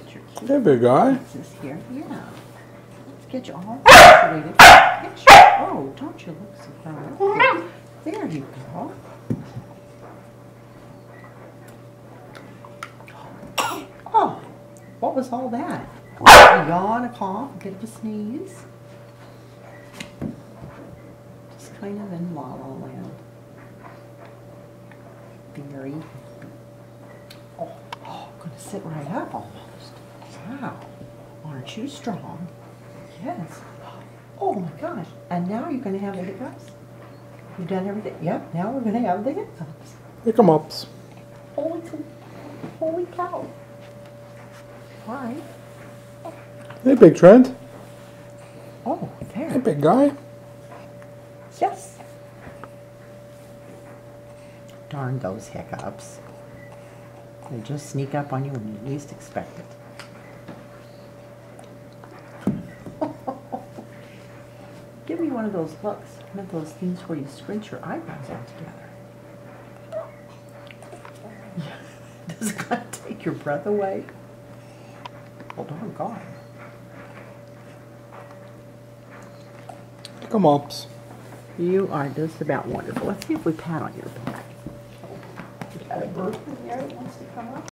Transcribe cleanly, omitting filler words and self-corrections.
get your cute Hey, big guy. faces here. Yeah. Let's get you all situated for a picture. Oh, don't you look surprised? There you go. Oh, what was all that? A yawn, a cough, a bit of a sneeze. Just kind of in la la land. Very. Oh, gonna sit right up almost. Wow. Aren't you strong? Yes. Oh my gosh. And now you're gonna have the hiccups? You've done everything? Yep, now we're gonna have the hiccups. Hiccups. Holy cow. Why? Hey, big Trent. Oh, there. Hey, big guy. Yes. Darn those hiccups. They just sneak up on you when you least expect it. Give me one of those looks. One of those things where you scrunch your eyebrows all together. Does it kind of take your breath away? Well, darn God. Hiccups. You are just about wonderful. Let's see if we pat on your back. You got a bird in there that wants to come up?